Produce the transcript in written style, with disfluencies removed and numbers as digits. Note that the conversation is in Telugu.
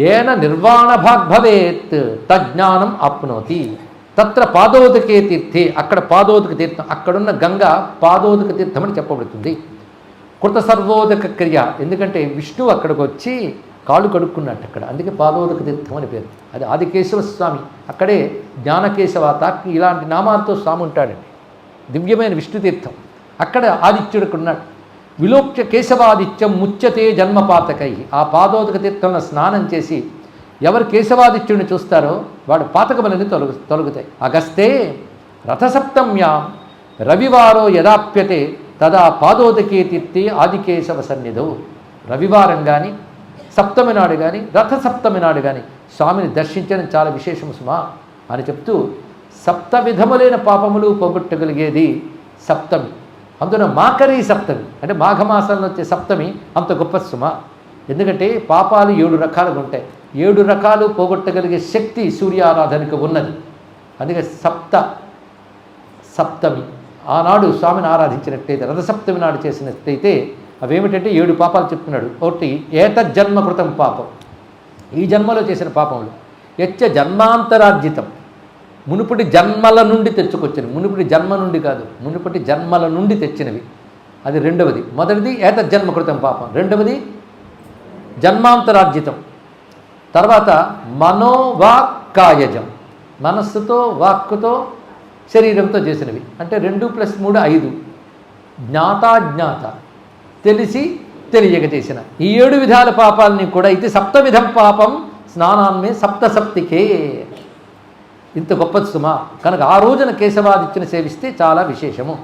ఏన నిర్వాణభాగ్ భవేత్ తజ్ఞానం ఆప్నోతి. తత్ర పాదోదకే తీర్థే, అక్కడ పాదోదక తీర్థం, అక్కడున్న గంగ పాదోదక తీర్థం అని చెప్పబడుతుంది. కృత సర్వోదక క్రియ, ఎందుకంటే విష్ణువు అక్కడికి వచ్చి కాళ్ళు కడుక్కున్నట్టు అక్కడ, అందుకే పాదోదక తీర్థం అని పేరు. అది ఆదికేశవ స్వామి, అక్కడే జ్ఞానకేశవాత ఇలాంటి నామాలతో స్వామి ఉంటాడండి. దివ్యమైన విష్ణు తీర్థం అక్కడ ఆదిత్యుడికి ఉన్నాడు. విలోక్య కేశవాదిత్యం ముచ్యతే జన్మపాతకై. ఆ పాదోదక తీర్థంలో స్నానం చేసి ఎవరు కేశవాదిత్యుడిని చూస్తారో వాడు పాతకములని తొలగుతాయి. అగస్తే రథసప్తమ్యాం రవివారో యదాప్యతే తదా పాదోదకే తీర్థే ఆదికేశవ సన్నిధో. రవివారం కానీ సప్తమి నాడు కానీ రథసప్తమి నాడు కానీ స్వామిని దర్శించడం చాలా విశేషము సుమా అని చెప్తూ, సప్త విధములైన పాపములు పోగొట్టగలిగేది సప్తమి. అందున మాకరీ సప్తమి అంటే మాఘమాసంలో వచ్చే సప్తమి అంత గొప్ప సుమా. ఎందుకంటే పాపాలు 7 రకాలుగా ఉంటాయి. 7 రకాలు పోగొట్టగలిగే శక్తి సూర్యారాధనకు ఉన్నది. అందుకే సప్తమి ఆనాడు స్వామిని ఆరాధించినట్టయితే, రథసప్తమి నాడు చేసినట్టయితే అవేమిటంటే 7 పాపాలు చెప్తున్నాడు. ఒకటి ఏతజ్జన్మ కృతం పాపం, ఈ జన్మలో చేసిన పాపములు. యచ్చ జన్మాంతరార్జితం, మునుపటి జన్మల నుండి తెచ్చుకొచ్చినవి. మునుపటి జన్మ నుండి కాదు, మునుపటి జన్మల నుండి తెచ్చినవి. అది రెండవది. మొదటిది ఏతజ్జన్మ కృతం పాపం, రెండవది జన్మాంతరార్జితం. తర్వాత మనోవాక్కాయజం, మనస్సుతో వాక్కుతో శరీరంతో చేసినవి. అంటే 2 + 3 5. జ్ఞాతాజ్ఞాత, తెలిసి తెలియక చేసిన ఈ 7 విధాల పాపాలని కూడా ఇది సప్తవిధం పాపం స్నానాన్మే సప్తసప్తికే. ఇంత గొప్ప సుమా. కనుక ఆ రోజున కేశవాదిత్యుని సేవిస్తే చాలా విశేషము.